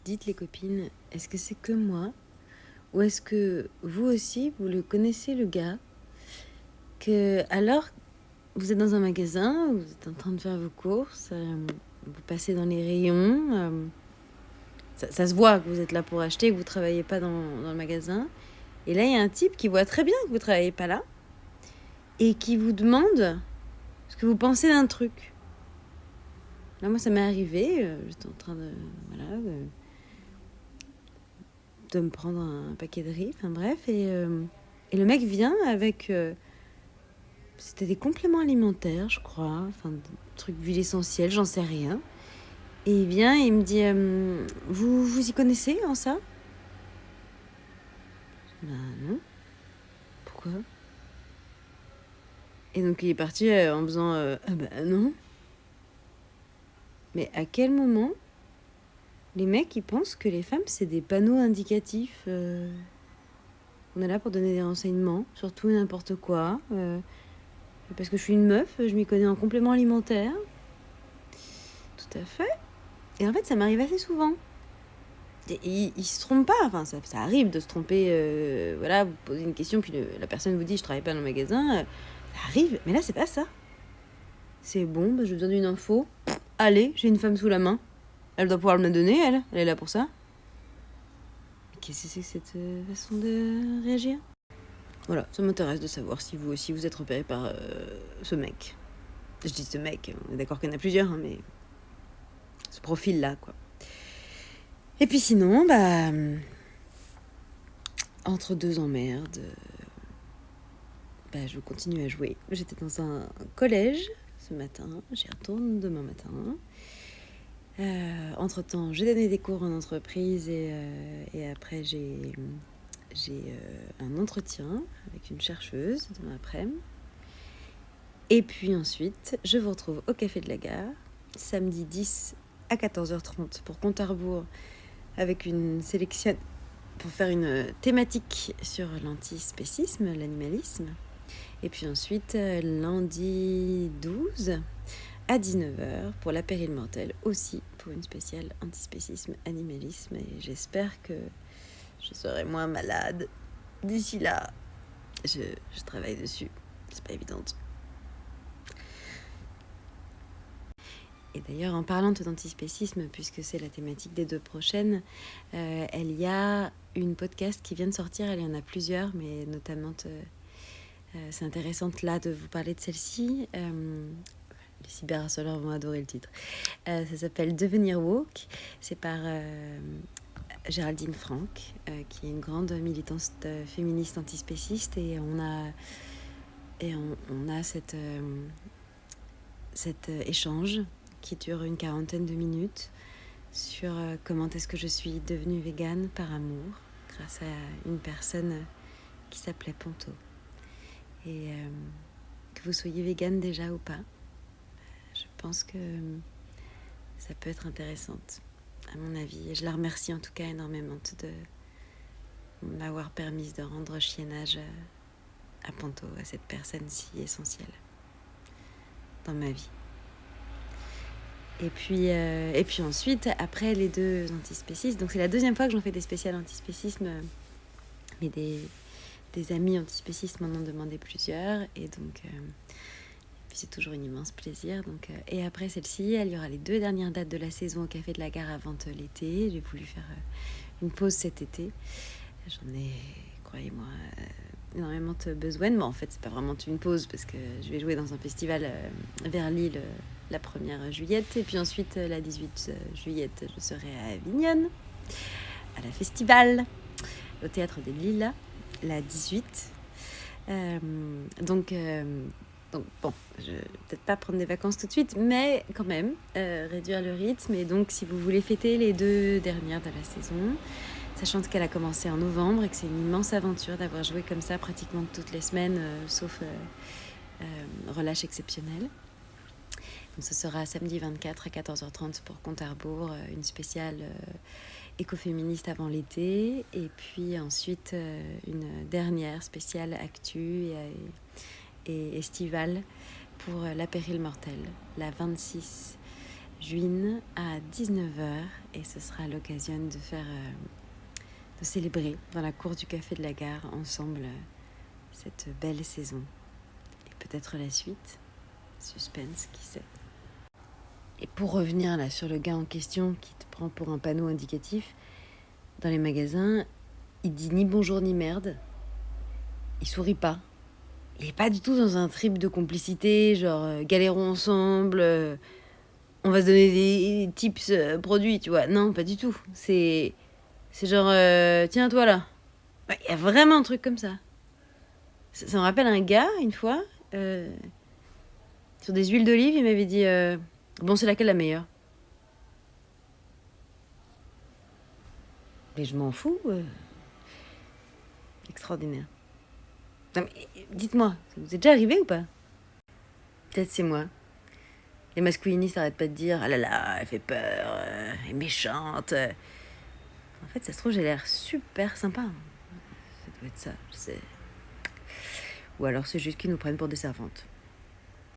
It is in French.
dites les copines, est-ce que c'est que moi? Ou est-ce que vous aussi, vous le connaissez, le gars? Que alors, vous êtes dans un magasin, vous êtes en train de faire vos courses, vous passez dans les rayons, ça se voit que vous êtes là pour acheter, que vous ne travaillez pas dans le magasin. Et là, il y a un type qui voit très bien que vous ne travaillez pas là et qui vous demande ce que vous pensez d'un truc. Là, moi, ça m'est arrivé, j'étais en train de me prendre un paquet de riz, enfin bref, et le mec vient avec... c'était des compléments alimentaires, je crois, enfin, des trucs d'huile essentielle, j'en sais rien. Et il vient et il me dit, vous y connaissez en ça? Bah non. Pourquoi? Et donc il est parti en faisant, ah bah non. Mais à quel moment les mecs ils pensent que les femmes c'est des panneaux indicatifs? On est là pour donner des renseignements sur tout et n'importe quoi. Parce que je suis une meuf, je m'y connais en compléments alimentaires. Tout à fait. Et en fait, ça m'arrive assez souvent. Et il se trompe pas, enfin, ça arrive de se tromper. Voilà, vous posez une question, puis la personne vous dit je travaille pas dans le magasin. Ça arrive, mais là, c'est pas ça. C'est bon, bah, je vous donne une info. Allez, j'ai une femme sous la main. Elle doit pouvoir me la donner, elle est là pour ça. Qu'est-ce que c'est que cette façon de réagir? Voilà, ça m'intéresse de savoir si vous aussi vous êtes repéré par ce mec. Je dis ce mec, on est d'accord qu'il y en a plusieurs, hein, mais ce profil-là, quoi. Et puis sinon, bah, entre deux emmerdes, bah, je continue à jouer. J'étais dans un collège ce matin, j'y retourne demain matin. Entre-temps, j'ai donné des cours en entreprise et après j'ai un entretien avec une chercheuse demain après-midi. Et puis ensuite, je vous retrouve au Café de la Gare, samedi 10 à 14h30 pour Compte à rebours, avec une sélection pour faire une thématique sur l'antispécisme, l'animalisme. Et puis ensuite, lundi 12 à 19h pour la pérille mortelle, aussi pour une spéciale antispécisme, animalisme. Et j'espère que je serai moins malade d'ici là. Je travaille dessus, c'est pas évident. Et d'ailleurs, en parlant d'antispécisme, puisque c'est la thématique des 2 prochaines, il y a une podcast qui vient de sortir, il y en a plusieurs, mais notamment, c'est intéressant là de vous parler de celle-ci. Les cyberharceleurs vont adorer le titre. Ça s'appelle Devenir woke. C'est par Géraldine Franck, qui est une grande militante féministe antispéciste, et on a cet échange qui dure une 40aine de minutes sur comment est-ce que je suis devenue végane par amour grâce à une personne qui s'appelait Ponto. Et que vous soyez végane déjà ou pas, je pense que ça peut être intéressante, à mon avis. Et je la remercie en tout cas énormément de m'avoir permis de rendre chiennage à Ponto, à cette personne si essentielle dans ma vie. Et puis ensuite, après les 2 antispécistes, donc c'est la 2e fois que j'en fais des spéciales antispécisme, mais des amis antispécistes m'en ont demandé plusieurs, et donc puis c'est toujours un immense plaisir. Donc, et après celle-ci, il y aura les 2 dernières dates de la saison au Café de la Gare avant l'été. J'ai voulu faire une pause cet été. J'en ai, croyez-moi, énormément besoin. Mais en fait, c'est pas vraiment une pause parce que je vais jouer dans un festival vers Lille la 1er juillet. Et puis ensuite, la 18 juillet, je serai à Avignon, à la Festival, au Théâtre des Lilas, la 18. Donc bon, je vais peut-être pas prendre des vacances tout de suite, mais quand même, réduire le rythme. Et donc, si vous voulez fêter les 2 dernières de la saison, sachant qu'elle a commencé en novembre et que c'est une immense aventure d'avoir joué comme ça pratiquement toutes les semaines, sauf relâche exceptionnel. Donc ce sera samedi 24 à 14h30 pour Compte à rebours, une spéciale écoféministe avant l'été, et puis ensuite une dernière spéciale actu et estivale pour la pérille mortelle, la 26 juin à 19h et ce sera l'occasion de de célébrer dans la cour du café de la gare ensemble cette belle saison et peut-être la suite. Suspense, qui sait. Et pour revenir là sur le gars en question qui te prend pour un panneau indicatif, dans les magasins, il dit ni bonjour ni merde. Il sourit pas. Il est pas du tout dans un trip de complicité, genre galérons ensemble, on va se donner des tips produits, tu vois. Non, pas du tout. C'est genre tiens toi là. Ouais, y a vraiment un truc comme ça. Ça me rappelle un gars une fois sur des huiles d'olive, il m'avait dit bon, c'est laquelle la meilleure? Mais je m'en fous. Extraordinaire. Non, mais, dites-moi, ça vous est déjà arrivé ou pas? Peut-être c'est moi. Les masculinistes arrêtent pas de dire ah là là, elle fait peur, elle est méchante. En fait, ça se trouve, j'ai l'air super sympa. Ça doit être ça, je sais. Ou alors c'est juste qu'ils nous prennent pour des servantes.